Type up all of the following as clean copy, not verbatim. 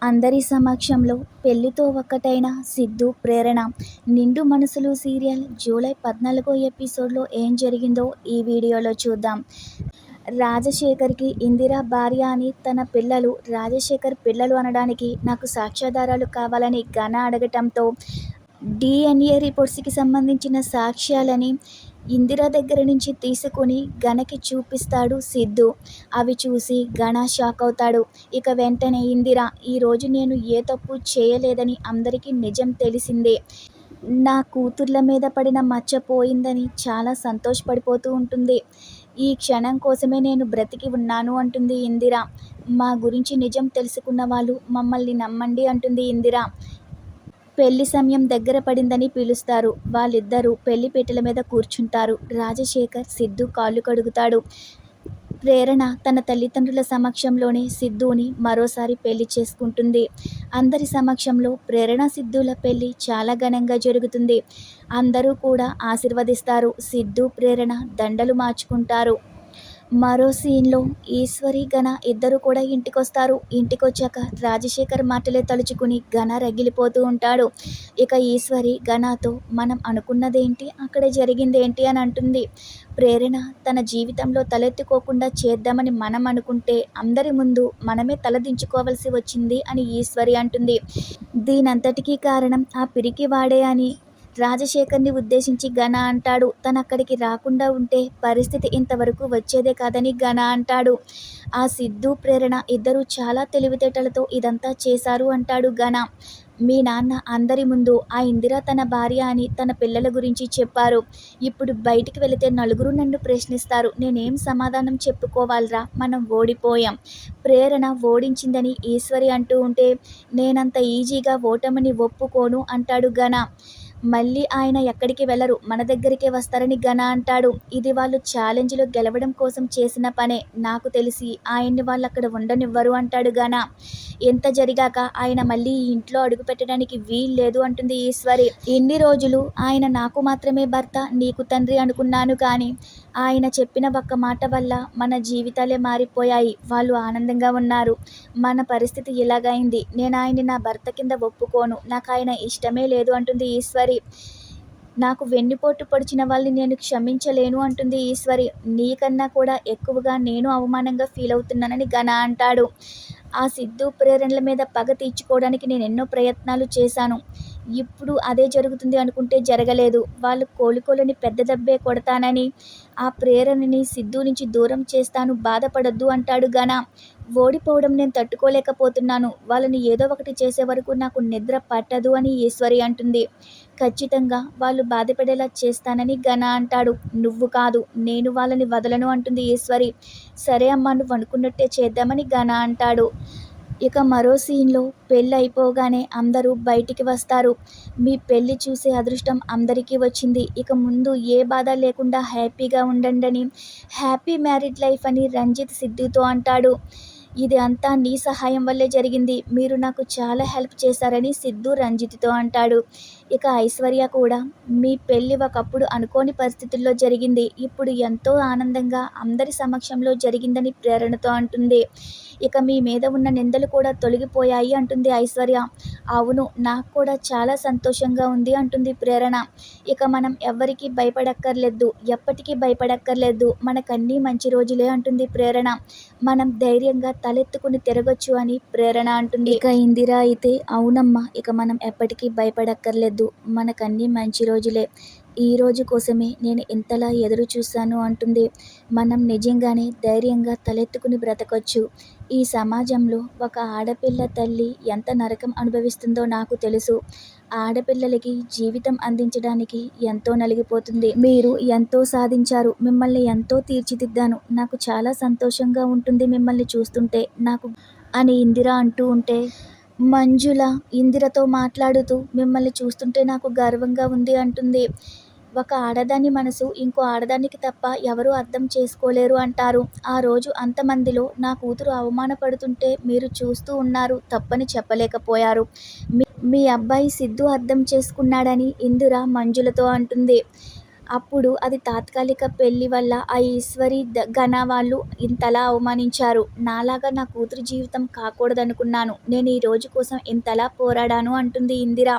అందరి సమక్షంలో పెళ్లితో ఒక్కటైన సిద్ధు, ప్రేరణ 'నిండు మనసులు' సీరియల్ జూలై 14 ఎపిసోడ్లో ఏం జరిగిందో ఈ వీడియోలో చూద్దాం. రాజశేఖర్కి ఇందిర భార్య అని తన పిల్లలు రాజశేఖర్ పిల్లలు అనడానికి నాకు సాక్ష్యాధారాలు కావాలని ఘన అడగటంతో DNA రిపోర్ట్స్కి సంబంధించిన సాక్ష్యాలని ఇందిర దగ్గర నుంచి తీసుకుని ఘనకి చూపిస్తాడు సిద్ధు. అవి చూసి ఘన షాక్ అవుతాడు. ఇక వెంటనే ఇందిర, ఈరోజు నేను ఏ తప్పు చేయలేదని అందరికీ నిజం తెలిసిందే, నా కూతుర్ల మీద పడిన మచ్చ పోయిందని చాలా సంతోషపడిపోతూ ఉంటుంది. ఈ క్షణం కోసమే నేను బ్రతికి ఉన్నాను అంటుంది ఇందిర. మా గురించి నిజం తెలుసుకున్న వాళ్ళు మమ్మల్ని నమ్మండి అంటుంది ఇందిర. పెళ్లి సమయం దగ్గర పడిందని పిలుస్తారు. వాళ్ళిద్దరూ పెళ్లి పీటల మీద కూర్చుంటారు. రాజశేఖర్ సిద్ధు కాళ్ళు కడుగుతాడు. ప్రేరణ తన తల్లిదండ్రుల సమక్షంలోనే సిద్ధుని మరోసారి పెళ్లి చేసుకుంటుంది. అందరి సమక్షంలో ప్రేరణ సిద్ధుల పెళ్లి చాలా ఘనంగా జరుగుతుంది. అందరూ కూడా ఆశీర్వదిస్తారు. సిద్ధు, ప్రేరణ దండలు మార్చుకుంటారు. మరో సీన్లో ఈశ్వరి, ఘన ఇద్దరు కూడా ఇంటికొస్తారు. ఇంటికొచ్చాక రాజశేఖర్ మాటలే తలుచుకుని ఘన రగిలిపోతూ ఉంటాడు. ఇక ఈశ్వరి ఘనతో, మనం అనుకున్నదేంటి, అక్కడ జరిగిందేంటి అని అంటుంది. ప్రేరణ తన జీవితంలో తలెత్తుకోకుండా చేద్దామని మనం అనుకుంటే అందరి ముందు మనమే తలదించుకోవాల్సి వచ్చింది అని ఈశ్వరి అంటుంది. దీనంతటికీ కారణం ఆ పిరికివాడే అని రాజశేఖర్ని ఉద్దేశించి ఘన అంటాడు. తనక్కడికి రాకుండా ఉంటే పరిస్థితి ఇంతవరకు వచ్చేదే కాదని ఘన అంటాడు. ఆ సిద్ధు, ప్రేరణ ఇద్దరూ చాలా తెలివితేటలతో ఇదంతా చేశారు అంటాడు ఘన. మీ నాన్న అందరి ముందు ఆ ఇందిర తన భార్య అని తన పిల్లల గురించి చెప్పారు. ఇప్పుడు బయటికి వెళితే నలుగురు నన్ను ప్రశ్నిస్తారు. నేనేం సమాధానం చెప్పుకోవాలరా, మనం ఓడిపోయాం. ప్రేరణ ఓడించిందని ఈశ్వరి అంటూ ఉంటే, నేనంత ఈజీగా ఓటమిని ఒప్పుకోను అంటాడు ఘన. మళ్ళీ ఆయన ఎక్కడికి వెళ్లరు, మన దగ్గరికే వస్తారని ఘన అంటాడు. ఇది వాళ్ళు ఛాలెంజ్లో గెలవడం కోసం చేసిన పనే, నాకు తెలిసి ఆయన్ని వాళ్ళు అక్కడ ఉండనివ్వరు అంటాడు ఘన. ఎంత జరిగాక ఆయన మళ్ళీ ఈ ఇంట్లో అడుగుపెట్టడానికి వీల్లేదు అంటుంది ఈశ్వరి. ఇన్ని రోజులు ఆయన నాకు మాత్రమే భర్త, నీకు తండ్రి అనుకున్నాను, కానీ ఆయన చెప్పిన ఒక్క మాట వల్ల మన జీవితాలే మారిపోయాయి. వాళ్ళు ఆనందంగా ఉన్నారు, మన పరిస్థితి ఇలాగైంది. నేను ఆయన్ని నా భర్త కింద ఒప్పుకోను, నాకు ఆయన ఇష్టమే లేదు అంటుంది ఈశ్వరి. నాకు వెన్నుపోటు పొడిచిన వాళ్ళని నేను క్షమించలేను అంటుంది ఈశ్వరి. నీకన్నా కూడా ఎక్కువగా నేను అవమానంగా ఫీల్ అవుతున్నానని ఘన అంటాడు. ఆ సిద్ధు, ప్రేరణల మీద పగ తీర్చుకోవడానికి నేను ఎన్నో ప్రయత్నాలు చేశాను. ఇప్పుడు అదే జరుగుతుంది అనుకుంటే జరగలేదు. వాళ్ళు కోలుకోలేని పెద్ద దెబ్బే కొడతానని ఆ ప్రేరణని సిద్ధు నుంచి దూరం చేస్తాను, బాధపడొద్దు అంటాడు ఘన. ఓడిపోవడం నేను తట్టుకోలేకపోతున్నాను, వాళ్ళని ఏదో ఒకటి చేసే వరకు నాకు నిద్ర పట్టదు అని ఈశ్వరి అంటుంది. ఖచ్చితంగా వాళ్ళు బాధపడేలా చేస్తానని ఘన అంటాడు. నువ్వు కాదు, నేను వాళ్ళని వదలను అంటుంది ఈశ్వరి. సరే అమ్మా, నువ్వు అనుకున్నట్టే చేద్దామని ఘన అంటాడు. ఇక మరో సీన్లో పెళ్ళి అయిపోగానే అందరూ బయటికి వస్తారు. మీ పెళ్ళి చూసే అదృష్టం అందరికీ వచ్చింది. ఇక ముందు ఏ బాధ లేకుండా హ్యాపీగా ఉండండి, హ్యాపీ మ్యారీడ్ లైఫ్ అని రంజిత్ సిద్ధుతో అంటాడు. ఇది అంతా నీ సహాయం వల్లే జరిగింది, మీరు నాకు చాలా హెల్ప్ చేశారని సిద్ధు రంజిత్తో అంటాడు. ఇక ఐశ్వర్య కూడా, మీ పెళ్ళి ఒకప్పుడు అనుకోని పరిస్థితుల్లో జరిగింది, ఇప్పుడు ఎంతో ఆనందంగా అందరి సమక్షంలో జరిగిందని ప్రేరణతో అంటుంది. ఇక మీ మీద ఉన్న నిందలు కూడా తొలగిపోయాయి అంటుంది ఐశ్వర్య. అవును, నాకు కూడా చాలా సంతోషంగా ఉంది అంటుంది ప్రేరణ. ఇక మనం ఎవ్వరికీ భయపడక్కర్లేదు, ఎప్పటికీ భయపడక్కర్లేదు, మనకన్నీ మంచి రోజులే అంటుంది ప్రేరణ. మనం ధైర్యంగా తలెత్తుకుని తిరగొచ్చు అని ప్రేరణ అంటుంది. ఇక ఇందిర అయితే, అవునమ్మా, ఇక మనం ఎప్పటికీ భయపడక్కర్లేదు, మనకన్నీ మంచి రోజులే, ఈ రోజు కోసమే నేను ఇంతలా ఎదురు చూశాను అంటుంది. మనం నిజంగానే ధైర్యంగా తలెత్తుకుని బ్రతకొచ్చు. ఈ సమాజంలో ఒక ఆడపిల్ల తల్లి ఎంత నరకం అనుభవిస్తుందో నాకు తెలుసు. ఆడపిల్లలకి జీవితం అందించడానికి ఎంతో నలిగిపోతుంది. మీరు ఎంతో సాధించారు, మిమ్మల్ని ఎంతో తీర్చిదిద్దాను, నాకు చాలా సంతోషంగా ఉంటుంది మిమ్మల్ని చూస్తుంటే నాకు అని ఇందిర అంటూ ఉంటే, మంజుల ఇందిరతో మాట్లాడుతూ, మిమ్మల్ని చూస్తుంటే నాకు గర్వంగా ఉంది అంటుంది. ఒక ఆడదాని మనసు ఇంకో ఆడదానికి తప్ప ఎవరూ అర్థం చేసుకోలేరు అంటారు. ఆ రోజు అంతమందిలో నా కూతురు అవమానపడుతుంటే మీరు చూస్తూ ఉన్నారు, తప్పని చెప్పలేకపోయారు. మీ అబ్బాయి సిద్ధు అర్థం చేసుకున్నాడని ఇందిర మంజులతో అంటుంది. అప్పుడు అది తాత్కాలిక పెళ్లి వల్ల ఆ ఈశ్వరి ఘన వాళ్ళు ఇంతలా అవమానించారు. నాలాగా నా కూతురు జీవితం కాకూడదనుకున్నాను. నేను ఈ రోజు కోసం ఇంతలా పోరాడాను అంటుంది ఇందిర.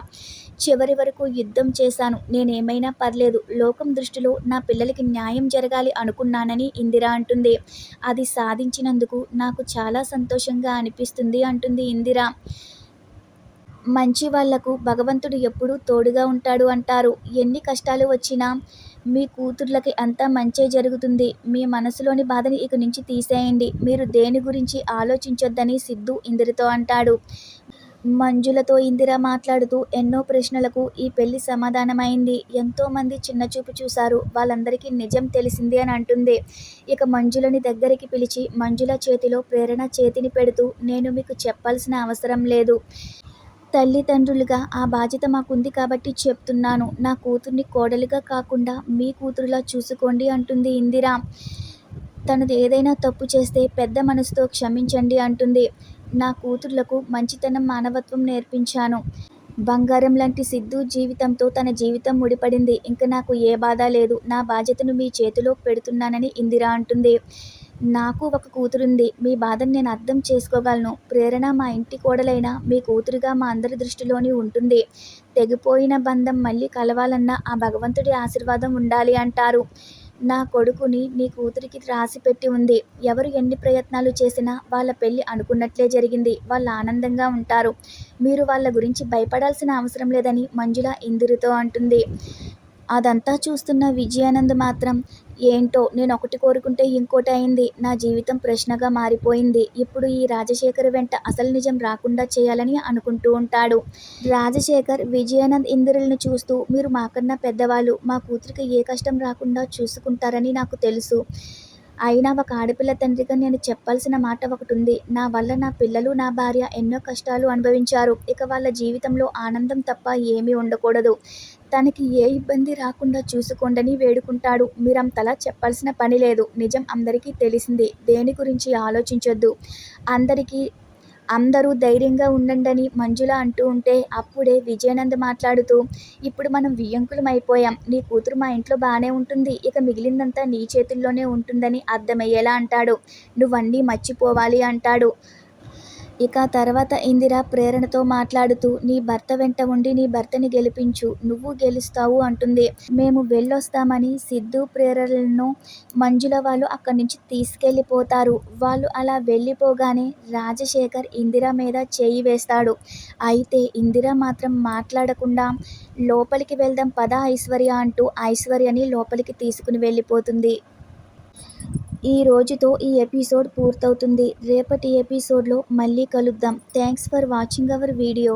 చివరి వరకు యుద్ధం చేశాను. నేనేమైనా పర్లేదు. లోకం దృష్టిలో నా పిల్లలకి న్యాయం జరగాలి అనుకున్నానని ఇందిర అంటుంది. అది సాధించినందుకు నాకు చాలా సంతోషంగా అనిపిస్తుంది అంటుంది ఇందిర. మంచి వాళ్లకు భగవంతుడు ఎప్పుడూ తోడుగా ఉంటాడు అంటారు. ఎన్ని కష్టాలు వచ్చినా మీ కూతుర్లకి అంతా మంచే జరుగుతుంది. మీ మనసులోని బాధని ఇక నుంచి తీసేయండి. మీరు దేని గురించి ఆలోచించొద్దని సిద్ధు ఇందిరతో అంటాడు. మంజులతో ఇందిర మాట్లాడుతూ ఎన్నో ప్రశ్నలకు ఈ పెళ్లి సమాధానమైంది. ఎంతోమంది చిన్నచూపు చూశారు. వాళ్ళందరికీ నిజం తెలిసింది అని అంటుంది. ఇక మంజులని దగ్గరికి పిలిచి మంజుల చేతిలో ప్రేరణ చేతిని పెడుతూ నేను మీకు చెప్పాల్సిన అవసరం లేదు. తల్లిదండ్రులుగా ఆ బాధ్యత మాకుంది కాబట్టి చెప్తున్నాను. నా కూతుర్ని కోడలిగా కాకుండా మీ కూతురులా చూసుకోండి అంటుంది ఇందిర. తనది ఏదైనా తప్పు చేస్తే పెద్ద మనసుతో క్షమించండి అంటుంది. నా కూతుర్లకు మంచితనం మానవత్వం నేర్పించాను. బంగారం లాంటి సిద్ధు జీవితంతో తన జీవితం ముడిపడింది. ఇంక నాకు ఏ బాధ లేదు. నా బాధ్యతను మీ చేతిలో పెడుతున్నానని ఇందిర అంటుంది. నాకు ఒక కూతురుంది. మీ బాధను నేను అర్థం చేసుకోగలను. ప్రేరణ మా ఇంటి కోడలైనా మీ కూతురుగా మా అందరి దృష్టిలోని ఉంటుంది. తెగిపోయిన బంధం మళ్ళీ కలవాలన్నా ఆ భగవంతుడి ఆశీర్వాదం ఉండాలి అంటారు. నా కొడుకుని నీ కూతురికి రాసిపెట్టి ఉంది. ఎవరు ఎన్ని ప్రయత్నాలు చేసినా వాళ్ళ పెళ్లి అనుకున్నట్లే జరిగింది. వాళ్ళు ఆనందంగా ఉంటారు. మీరు వాళ్ళ గురించి భయపడాల్సిన అవసరం లేదని మంజుల ఇందిరతో అంటుంది. అదంతా చూస్తున్న విజయానంద్ మాత్రం ఏంటో నేనొకటి కోరుకుంటే ఇంకోటి అయింది. నా జీవితం ప్రశ్నగా మారిపోయింది. ఇప్పుడు ఈ రాజశేఖర్ వెంట అసలు నిజం రాకుండా చేయాలని అనుకుంటూ ఉంటాడు. రాజశేఖర్ విజయానంద్ ఇందిరలను చూస్తూ మీరు మాకన్నా పెద్దవాళ్ళు. మా కూతురికి ఏ కష్టం రాకుండా చూసుకుంటారని నాకు తెలుసు. అయినా ఒక ఆడపిల్ల తండ్రిగా నేను చెప్పాల్సిన మాట ఒకటుంది. నా వల్ల నా పిల్లలు నా భార్య ఎన్నో కష్టాలు అనుభవించారు. ఇక వాళ్ళ జీవితంలో ఆనందం తప్ప ఏమీ ఉండకూడదు. తనకి ఏ ఇబ్బంది రాకుండా చూసుకోండని వేడుకుంటాడు. మీరంతలా చెప్పాల్సిన పని లేదు. నిజం అందరికీ తెలిసింది. దేని గురించి ఆలోచించొద్దు. అందరూ ధైర్యంగా ఉండండని మంజుల అంటూ ఉంటే అప్పుడే విజయానంద్ మాట్లాడుతూ ఇప్పుడు మనం వియ్యంకులం అయిపోయాం. నీ కూతురు మా ఇంట్లో బాగానే ఉంటుంది. ఇక మిగిలిందంతా నీ చేతుల్లోనే ఉంటుందని అర్థమయ్యేలా అంటాడు. నువ్వన్నీ మర్చిపోవాలి అంటాడు. ఇక తర్వాత ఇందిర ప్రేరణతో మాట్లాడుతూ నీ భర్త వెంట ఉండి నీ భర్తని గెలిపించు. నువ్వు గెలుస్తావు అంటుంది. మేము వెళ్ళొస్తామని సిద్ధు ప్రేరణలను మంజుల వాళ్ళు అక్కడి నుంచి తీసుకెళ్ళిపోతారు. వాళ్ళు అలా వెళ్ళిపోగానే రాజశేఖర్ ఇందిర మీద చేయి వేస్తాడు. అయితే ఇందిర మాత్రం మాట్లాడకుండా లోపలికి వెళ్దాం పద ఐశ్వర్య అంటూ ఐశ్వర్యని లోపలికి తీసుకుని వెళ్ళిపోతుంది. ఈ రోజుతో ఈ ఎపిసోడ్ పూర్తవుతుంది. రేపటి ఎపిసోడ్లో మళ్ళీ కలుద్దాం. Thanks for watching our video.